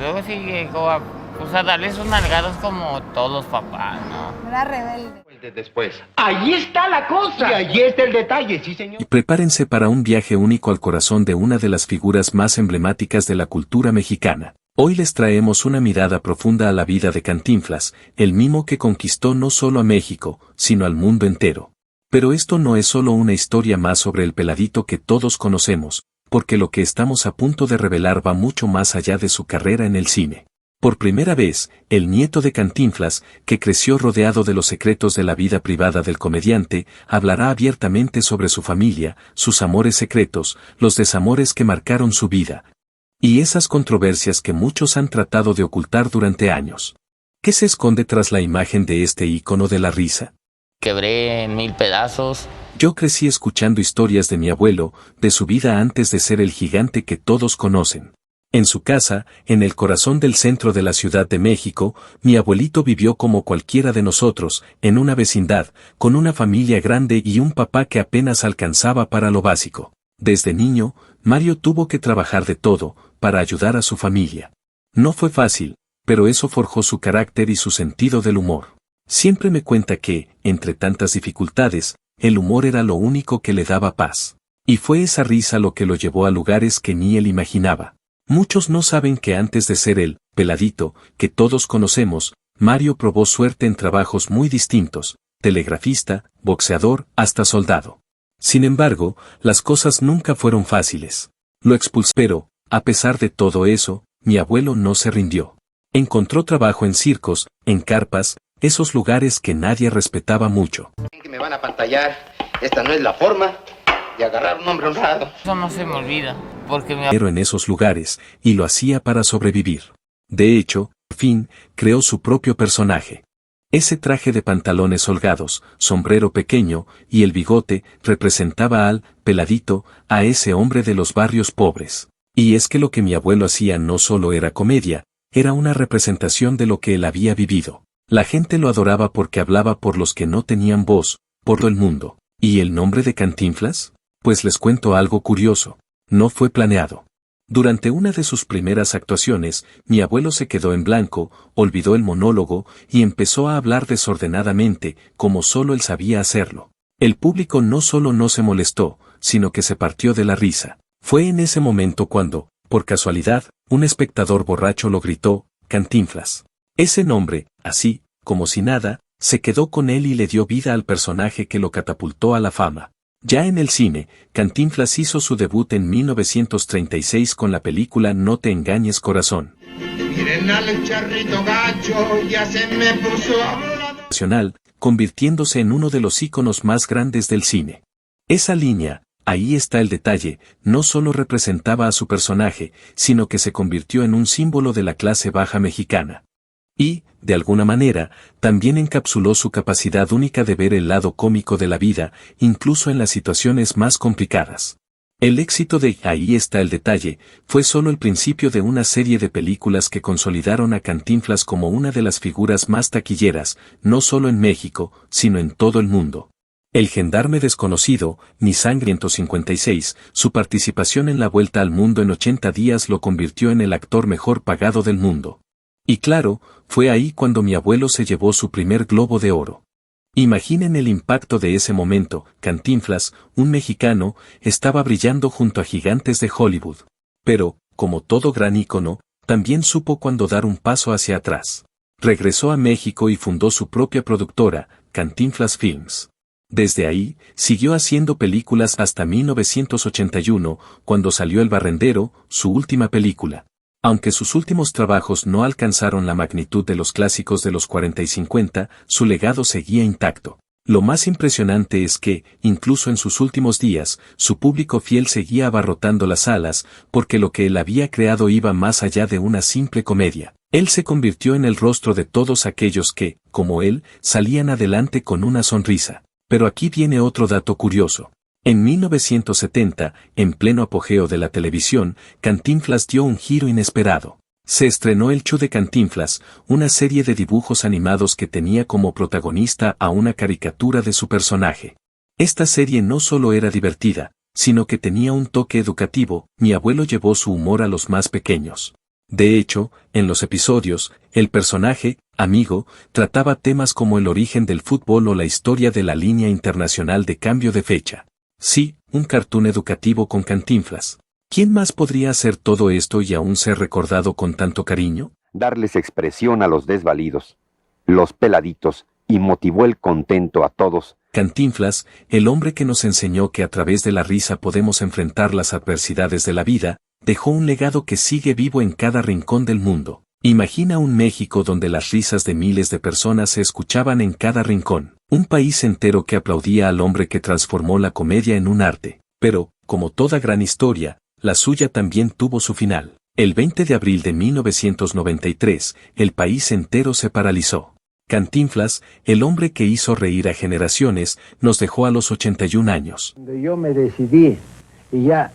luego sí llegó a, pues a darle sus nalgadas como todos los papás, ¿no? Era rebelde. Después. Ahí está la cosa. Y ahí está el detalle, sí, señor. Y prepárense para un viaje único al corazón de una de las figuras más emblemáticas de la cultura mexicana. Hoy les traemos una mirada profunda a la vida de Cantinflas, el mimo que conquistó no solo a México, sino al mundo entero. Pero esto no es solo una historia más sobre el peladito que todos conocemos, porque lo que estamos a punto de revelar va mucho más allá de su carrera en el cine. Por primera vez, el nieto de Cantinflas, que creció rodeado de los secretos de la vida privada del comediante, hablará abiertamente sobre su familia, sus amores secretos, los desamores que marcaron su vida, y esas controversias que muchos han tratado de ocultar durante años. ¿Qué se esconde tras la imagen de este ícono de la risa? Quebré en 1000 pedazos. Yo crecí escuchando historias de mi abuelo, de su vida antes de ser el gigante que todos conocen. En su casa, en el corazón del centro de la Ciudad de México, mi abuelito vivió como cualquiera de nosotros, en una vecindad, con una familia grande y un papá que apenas alcanzaba para lo básico. Desde niño, Mario tuvo que trabajar de todo, para ayudar a su familia. No fue fácil, pero eso forjó su carácter y su sentido del humor. Siempre me cuenta que, entre tantas dificultades, el humor era lo único que le daba paz. Y fue esa risa lo que lo llevó a lugares que ni él imaginaba. Muchos no saben que antes de ser el peladito, que todos conocemos, Mario probó suerte en trabajos muy distintos, telegrafista, boxeador, hasta soldado. Sin embargo, las cosas nunca fueron fáciles. Lo expulsó, pero, a pesar de todo eso, mi abuelo no se rindió. Encontró trabajo en circos, en carpas, esos lugares que nadie respetaba mucho. Que me van a pantallar, esta no es la forma de agarrar un hombre honrado. Eso no se me olvida, porque Pero en esos lugares, y lo hacía para sobrevivir. De hecho, por fin, creó su propio personaje. Ese traje de pantalones holgados, sombrero pequeño, y el bigote, representaba al peladito, a ese hombre de los barrios pobres. Y es que lo que mi abuelo hacía no solo era comedia, era una representación de lo que él había vivido. La gente lo adoraba porque hablaba por los que no tenían voz, por todo el mundo. ¿Y el nombre de Cantinflas? Pues les cuento algo curioso. No fue planeado. Durante una de sus primeras actuaciones, mi abuelo se quedó en blanco, olvidó el monólogo y empezó a hablar desordenadamente, como solo él sabía hacerlo. El público no solo no se molestó, sino que se partió de la risa. Fue en ese momento cuando, por casualidad, un espectador borracho lo gritó, Cantinflas. Ese nombre, así, como si nada, se quedó con él y le dio vida al personaje que lo catapultó a la fama. Ya en el cine, Cantinflas hizo su debut en 1936 con la película No te engañes corazón. Miren al charrito gacho, ya se me puso Nacional, convirtiéndose en uno de los íconos más grandes del cine. Esa línea, ahí está el detalle, no solo representaba a su personaje, sino que se convirtió en un símbolo de la clase baja mexicana. Y, de alguna manera, también encapsuló su capacidad única de ver el lado cómico de la vida, incluso en las situaciones más complicadas. El éxito de Ahí está el detalle, fue solo el principio de una serie de películas que consolidaron a Cantinflas como una de las figuras más taquilleras, no solo en México, sino en todo el mundo. El gendarme desconocido, Mi sangre 156, su participación en la Vuelta al Mundo en 80 días lo convirtió en el actor mejor pagado del mundo. Y claro, fue ahí cuando mi abuelo se llevó su primer Globo de Oro. Imaginen el impacto de ese momento. Cantinflas, un mexicano, estaba brillando junto a gigantes de Hollywood. Pero, como todo gran ícono, también supo cuándo dar un paso hacia atrás. Regresó a México y fundó su propia productora, Cantinflas Films. Desde ahí, siguió haciendo películas hasta 1981, cuando salió El Barrendero, su última película. Aunque sus últimos trabajos no alcanzaron la magnitud de los clásicos de los 40 y 50, su legado seguía intacto. Lo más impresionante es que, incluso en sus últimos días, su público fiel seguía abarrotando las salas, porque lo que él había creado iba más allá de una simple comedia. Él se convirtió en el rostro de todos aquellos que, como él, salían adelante con una sonrisa. Pero aquí viene otro dato curioso. En 1970, en pleno apogeo de la televisión, Cantinflas dio un giro inesperado. Se estrenó El Show de Cantinflas, una serie de dibujos animados que tenía como protagonista a una caricatura de su personaje. Esta serie no solo era divertida, sino que tenía un toque educativo. Mi abuelo llevó su humor a los más pequeños. De hecho, en los episodios, el personaje, amigo, trataba temas como el origen del fútbol o la historia de la línea internacional de cambio de fecha. Sí, un cartoon educativo con Cantinflas. ¿Quién más podría hacer todo esto y aún ser recordado con tanto cariño? Darles expresión a los desvalidos, los peladitos, y motivó el contento a todos. Cantinflas, el hombre que nos enseñó que a través de la risa podemos enfrentar las adversidades de la vida, dejó un legado que sigue vivo en cada rincón del mundo. Imagina un México donde las risas de miles de personas se escuchaban en cada rincón, un país entero que aplaudía al hombre que transformó la comedia en un arte. Pero, como toda gran historia, la suya también tuvo su final. El 20 de abril de 1993, el país entero se paralizó. Cantinflas, el hombre que hizo reír a generaciones, nos dejó a los 81 años. Cuando yo me decidí y ya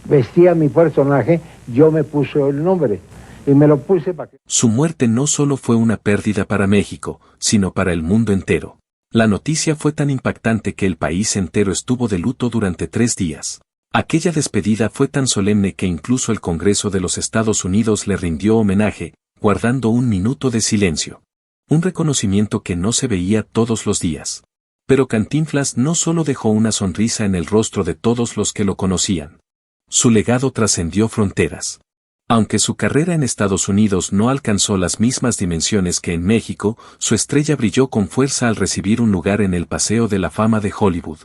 vestía mi personaje, yo me puse el nombre y me lo puse para que... Su muerte no solo fue una pérdida para México, sino para el mundo entero. La noticia fue tan impactante que el país entero estuvo de luto durante 3 días. Aquella despedida fue tan solemne que incluso el Congreso de los Estados Unidos le rindió homenaje, guardando un minuto de silencio. Un reconocimiento que no se veía todos los días. Pero Cantinflas no solo dejó una sonrisa en el rostro de todos los que lo conocían. Su legado trascendió fronteras. Aunque su carrera en Estados Unidos no alcanzó las mismas dimensiones que en México, su estrella brilló con fuerza al recibir un lugar en el Paseo de la Fama de Hollywood.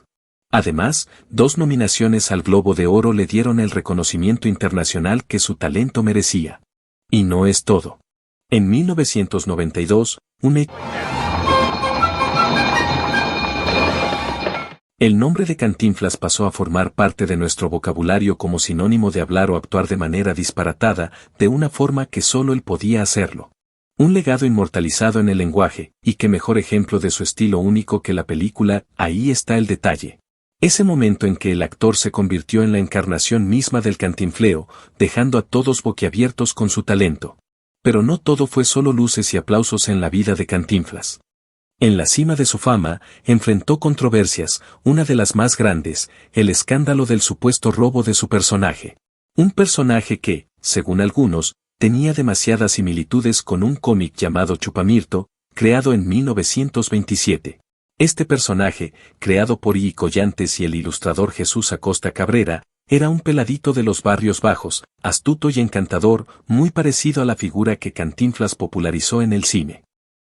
Además, 2 nominaciones al Globo de Oro le dieron el reconocimiento internacional que su talento merecía. Y no es todo. En 1992, el nombre de Cantinflas pasó a formar parte de nuestro vocabulario como sinónimo de hablar o actuar de manera disparatada, de una forma que solo él podía hacerlo. Un legado inmortalizado en el lenguaje, y qué mejor ejemplo de su estilo único que la película Ahí está el detalle. Ese momento en que el actor se convirtió en la encarnación misma del cantinfleo, dejando a todos boquiabiertos con su talento. Pero no todo fue solo luces y aplausos en la vida de Cantinflas. En la cima de su fama, enfrentó controversias, una de las más grandes, el escándalo del supuesto robo de su personaje. Un personaje que, según algunos, tenía demasiadas similitudes con un cómic llamado Chupamirto, creado en 1927. Este personaje, creado por I. Collantes y el ilustrador Jesús Acosta Cabrera, era un peladito de los barrios bajos, astuto y encantador, muy parecido a la figura que Cantinflas popularizó en el cine.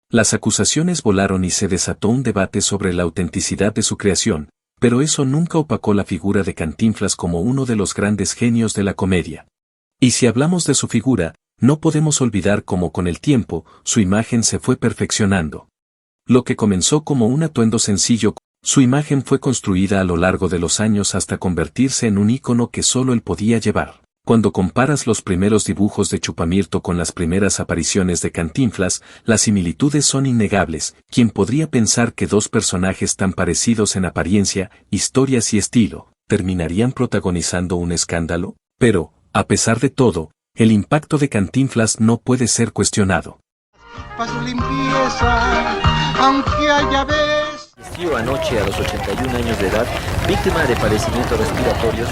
Las acusaciones volaron y se desató un debate sobre la autenticidad de su creación, pero eso nunca opacó la figura de Cantinflas como uno de los grandes genios de la comedia. Y si hablamos de su figura, no podemos olvidar cómo con el tiempo, su imagen se fue perfeccionando. Lo que comenzó como un atuendo sencillo, su imagen fue construida a lo largo de los años hasta convertirse en un ícono que solo él podía llevar. Cuando comparas los primeros dibujos de Chupamirto con las primeras apariciones de Cantinflas, las similitudes son innegables. ¿Quién podría pensar que 2 personajes tan parecidos en apariencia, historias y estilo, terminarían protagonizando un escándalo? Pero, a pesar de todo, el impacto de Cantinflas no puede ser cuestionado. Para su limpieza, aunque haya vez. Falleció anoche a los 81 años de edad, víctima de padecimientos respiratorios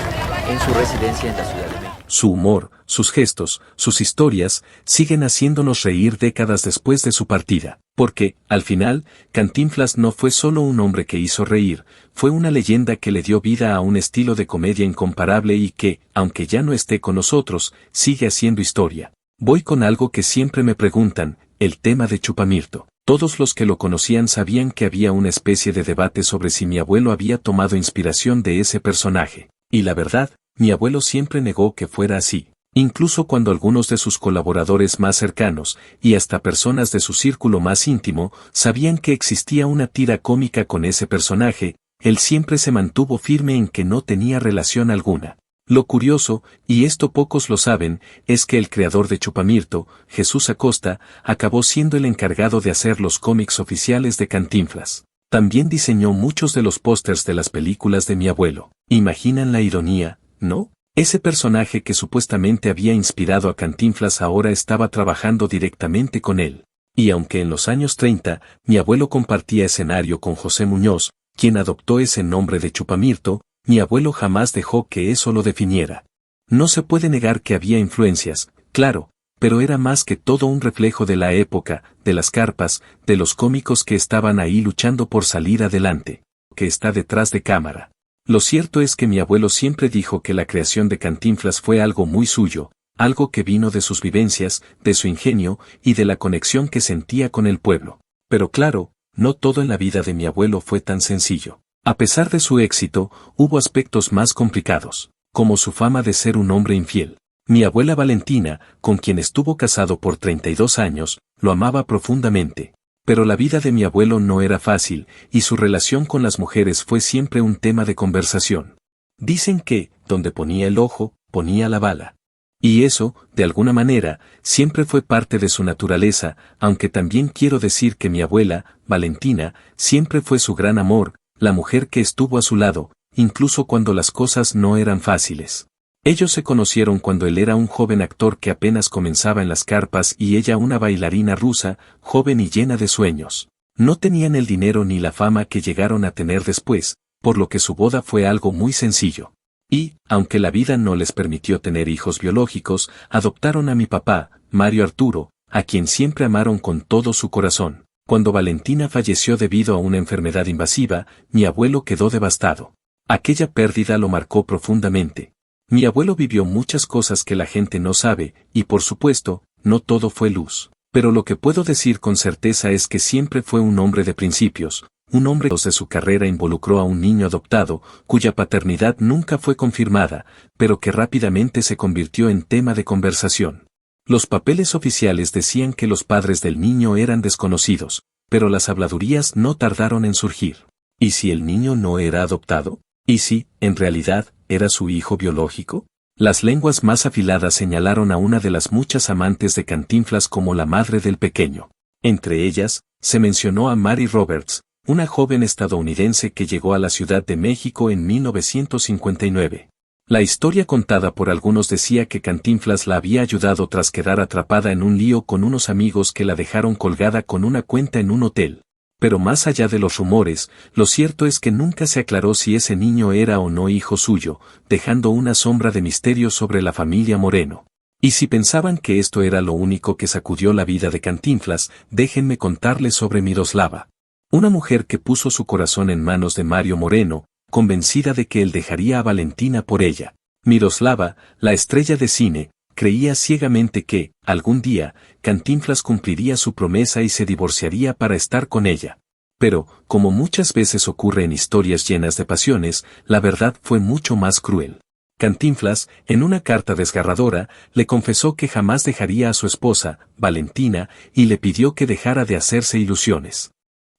en su residencia en la Ciudad de México. Su humor, sus gestos, sus historias, siguen haciéndonos reír décadas después de su partida. Porque, al final, Cantinflas no fue solo un hombre que hizo reír, fue una leyenda que le dio vida a un estilo de comedia incomparable y que, aunque ya no esté con nosotros, sigue haciendo historia. Voy con algo que siempre me preguntan, el tema de Chupamirto. Todos los que lo conocían sabían que había una especie de debate sobre si mi abuelo había tomado inspiración de ese personaje. Y la verdad, mi abuelo siempre negó que fuera así. Incluso cuando algunos de sus colaboradores más cercanos, y hasta personas de su círculo más íntimo, sabían que existía una tira cómica con ese personaje, él siempre se mantuvo firme en que no tenía relación alguna. Lo curioso, y esto pocos lo saben, es que el creador de Chupamirto, Jesús Acosta, acabó siendo el encargado de hacer los cómics oficiales de Cantinflas. También diseñó muchos de los pósters de las películas de mi abuelo. ¿Imaginan la ironía, no? Ese personaje que supuestamente había inspirado a Cantinflas ahora estaba trabajando directamente con él. Y aunque en los años 30, mi abuelo compartía escenario con José Muñoz, quien adoptó ese nombre de Chupamirto, mi abuelo jamás dejó que eso lo definiera. No se puede negar que había influencias, claro, pero era más que todo un reflejo de la época, de las carpas, de los cómicos que estaban ahí luchando por salir adelante, que está detrás de cámara. Lo cierto es que mi abuelo siempre dijo que la creación de Cantinflas fue algo muy suyo, algo que vino de sus vivencias, de su ingenio y de la conexión que sentía con el pueblo. Pero claro, no todo en la vida de mi abuelo fue tan sencillo. A pesar de su éxito, hubo aspectos más complicados, como su fama de ser un hombre infiel. Mi abuela Valentina, con quien estuvo casado por 32 años, lo amaba profundamente. Pero la vida de mi abuelo no era fácil, y su relación con las mujeres fue siempre un tema de conversación. Dicen que, donde ponía el ojo, ponía la bala. Y eso, de alguna manera, siempre fue parte de su naturaleza, aunque también quiero decir que mi abuela, Valentina, siempre fue su gran amor, la mujer que estuvo a su lado, incluso cuando las cosas no eran fáciles. Ellos se conocieron cuando él era un joven actor que apenas comenzaba en las carpas y ella una bailarina rusa, joven y llena de sueños. No tenían el dinero ni la fama que llegaron a tener después, por lo que su boda fue algo muy sencillo. Y, aunque la vida no les permitió tener hijos biológicos, adoptaron a mi papá, Mario Arturo, a quien siempre amaron con todo su corazón. Cuando Valentina falleció debido a una enfermedad invasiva, mi abuelo quedó devastado. Aquella pérdida lo marcó profundamente. Mi abuelo vivió muchas cosas que la gente no sabe, y por supuesto, no todo fue luz. Pero lo que puedo decir con certeza es que siempre fue un hombre de principios, un hombre que de su carrera involucró a un niño adoptado, cuya paternidad nunca fue confirmada, pero que rápidamente se convirtió en tema de conversación. Los papeles oficiales decían que los padres del niño eran desconocidos, pero las habladurías no tardaron en surgir. ¿Y si el niño no era adoptado? ¿Y si, en realidad, era su hijo biológico? Las lenguas más afiladas señalaron a una de las muchas amantes de Cantinflas como la madre del pequeño. Entre ellas, se mencionó a Mary Roberts, una joven estadounidense que llegó a la Ciudad de México en 1959. La historia contada por algunos decía que Cantinflas la había ayudado tras quedar atrapada en un lío con unos amigos que la dejaron colgada con una cuenta en un hotel. Pero más allá de los rumores, lo cierto es que nunca se aclaró si ese niño era o no hijo suyo, dejando una sombra de misterio sobre la familia Moreno. Y si pensaban que esto era lo único que sacudió la vida de Cantinflas, déjenme contarles sobre Miroslava. Una mujer que puso su corazón en manos de Mario Moreno, convencida de que él dejaría a Valentina por ella. Miroslava, la estrella de cine, creía ciegamente que, algún día, Cantinflas cumpliría su promesa y se divorciaría para estar con ella. Pero, como muchas veces ocurre en historias llenas de pasiones, la verdad fue mucho más cruel. Cantinflas, en una carta desgarradora, le confesó que jamás dejaría a su esposa, Valentina, y le pidió que dejara de hacerse ilusiones.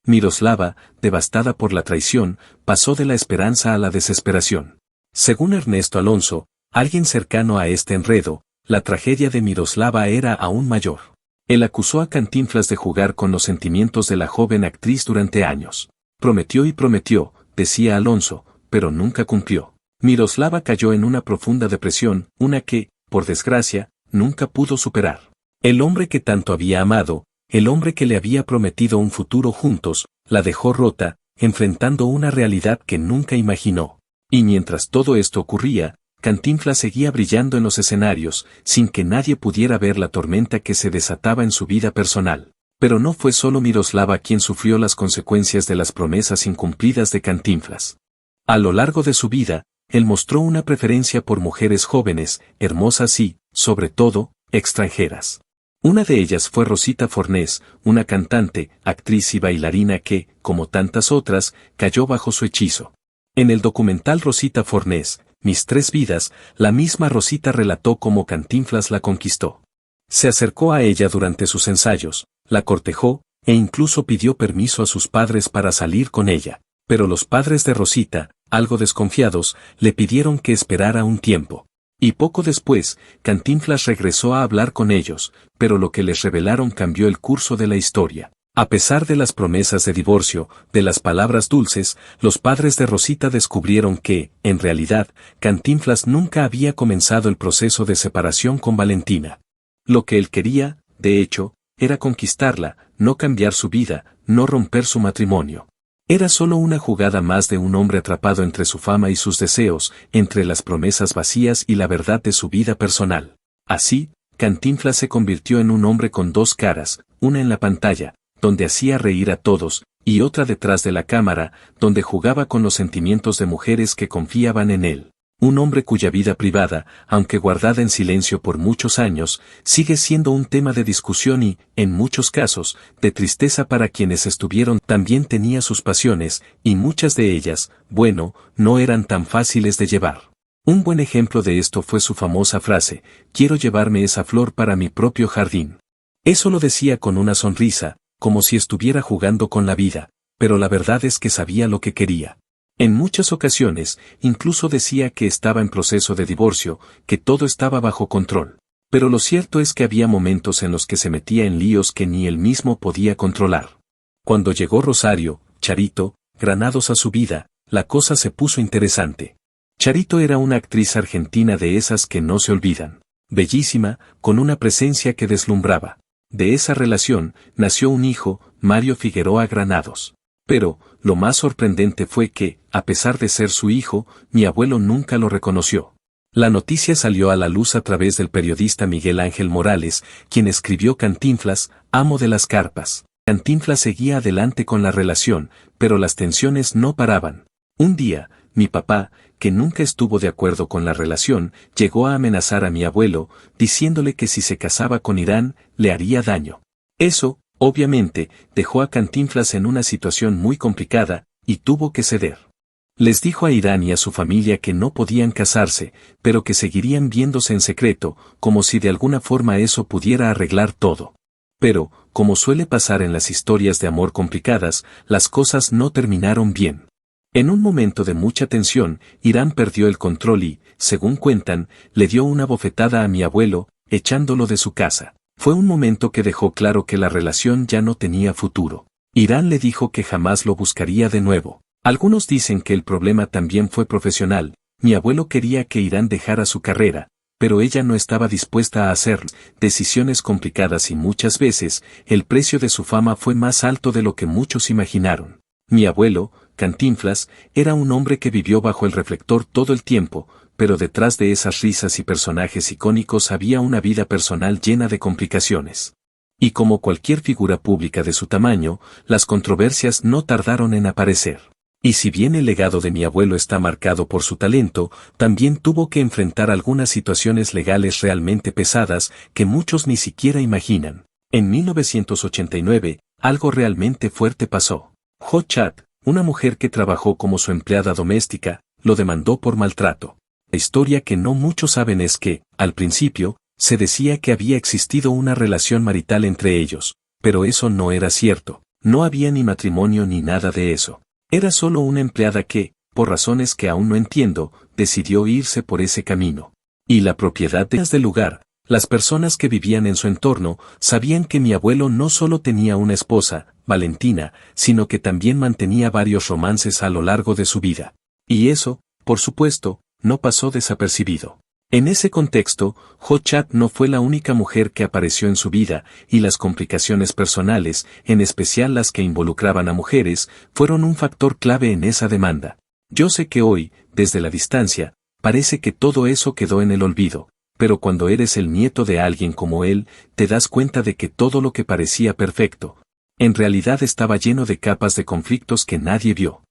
Miroslava, devastada por la traición, pasó de la esperanza a la desesperación. Según Ernesto Alonso, alguien cercano a este enredo, la tragedia de Miroslava era aún mayor. Él acusó a Cantinflas de jugar con los sentimientos de la joven actriz durante años. Prometió y prometió, decía Alonso, pero nunca cumplió. Miroslava cayó en una profunda depresión, una que, por desgracia, nunca pudo superar. El hombre que tanto había amado, el hombre que le había prometido un futuro juntos, la dejó rota, enfrentando una realidad que nunca imaginó. Y mientras todo esto ocurría, Cantinflas seguía brillando en los escenarios, sin que nadie pudiera ver la tormenta que se desataba en su vida personal. Pero no fue solo Miroslava quien sufrió las consecuencias de las promesas incumplidas de Cantinflas. A lo largo de su vida, él mostró una preferencia por mujeres jóvenes, hermosas y, sobre todo, extranjeras. Una de ellas fue Rosita Fornés, una cantante, actriz y bailarina que, como tantas otras, cayó bajo su hechizo. En el documental Rosita Fornés, Mis tres vidas, la misma Rosita relató cómo Cantinflas la conquistó. Se acercó a ella durante sus ensayos, la cortejó, e incluso pidió permiso a sus padres para salir con ella. Pero los padres de Rosita, algo desconfiados, le pidieron que esperara un tiempo. Y poco después, Cantinflas regresó a hablar con ellos, pero lo que les revelaron cambió el curso de la historia. A pesar de las promesas de divorcio, de las palabras dulces, los padres de Rosita descubrieron que, en realidad, Cantinflas nunca había comenzado el proceso de separación con Valentina. Lo que él quería, de hecho, era conquistarla, no cambiar su vida, no romper su matrimonio. Era solo una jugada más de un hombre atrapado entre su fama y sus deseos, entre las promesas vacías y la verdad de su vida personal. Así, Cantinflas se convirtió en un hombre con dos caras, una en la pantalla, donde hacía reír a todos, y otra detrás de la cámara, donde jugaba con los sentimientos de mujeres que confiaban en él. Un hombre cuya vida privada, aunque guardada en silencio por muchos años, sigue siendo un tema de discusión y, en muchos casos, de tristeza para quienes estuvieron. También tenía sus pasiones, y muchas de ellas, bueno, no eran tan fáciles de llevar. Un buen ejemplo de esto fue su famosa frase: quiero llevarme esa flor para mi propio jardín. Eso lo decía con una sonrisa, como si estuviera jugando con la vida, pero la verdad es que sabía lo que quería. En muchas ocasiones, incluso decía que estaba en proceso de divorcio, que todo estaba bajo control. Pero lo cierto es que había momentos en los que se metía en líos que ni él mismo podía controlar. Cuando llegó Rosario, Charito, Granados a su vida, la cosa se puso interesante. Charito era una actriz argentina de esas que no se olvidan. Bellísima, con una presencia que deslumbraba. De esa relación, nació un hijo, Mario Figueroa Granados. Pero, lo más sorprendente fue que, a pesar de ser su hijo, mi abuelo nunca lo reconoció. La noticia salió a la luz a través del periodista Miguel Ángel Morales, quien escribió Cantinflas, amo de las carpas. Cantinflas seguía adelante con la relación, pero las tensiones no paraban. Un día, mi papá, que nunca estuvo de acuerdo con la relación, llegó a amenazar a mi abuelo, diciéndole que si se casaba con Irán, le haría daño. Eso, obviamente, dejó a Cantinflas en una situación muy complicada, y tuvo que ceder. Les dijo a Irán y a su familia que no podían casarse, pero que seguirían viéndose en secreto, como si de alguna forma eso pudiera arreglar todo. Pero, como suele pasar en las historias de amor complicadas, las cosas no terminaron bien. En un momento de mucha tensión, Irán perdió el control y, según cuentan, le dio una bofetada a mi abuelo, echándolo de su casa. Fue un momento que dejó claro que la relación ya no tenía futuro. Irán le dijo que jamás lo buscaría de nuevo. Algunos dicen que el problema también fue profesional. Mi abuelo quería que Irán dejara su carrera, pero ella no estaba dispuesta a hacer decisiones complicadas y muchas veces, el precio de su fama fue más alto de lo que muchos imaginaron. Mi abuelo, Cantinflas, era un hombre que vivió bajo el reflector todo el tiempo, pero detrás de esas risas y personajes icónicos había una vida personal llena de complicaciones. Y como cualquier figura pública de su tamaño, las controversias no tardaron en aparecer. Y si bien el legado de mi abuelo está marcado por su talento, también tuvo que enfrentar algunas situaciones legales realmente pesadas que muchos ni siquiera imaginan. En 1989, algo realmente fuerte pasó. Ho Chat, una mujer que trabajó como su empleada doméstica, lo demandó por maltrato. La historia que no muchos saben es que, al principio, se decía que había existido una relación marital entre ellos, pero eso no era cierto, no había ni matrimonio ni nada de eso. Era solo una empleada que, por razones que aún no entiendo, decidió irse por ese camino. Y la propiedad del lugar, las personas que vivían en su entorno, sabían que mi abuelo no solo tenía una esposa, Valentina, sino que también mantenía varios romances a lo largo de su vida. Y eso, por supuesto, no pasó desapercibido. En ese contexto, Ho Chat no fue la única mujer que apareció en su vida, y las complicaciones personales, en especial las que involucraban a mujeres, fueron un factor clave en esa demanda. Yo sé que hoy, desde la distancia, parece que todo eso quedó en el olvido, pero cuando eres el nieto de alguien como él, te das cuenta de que todo lo que parecía perfecto, en realidad estaba lleno de capas de conflictos que nadie vio.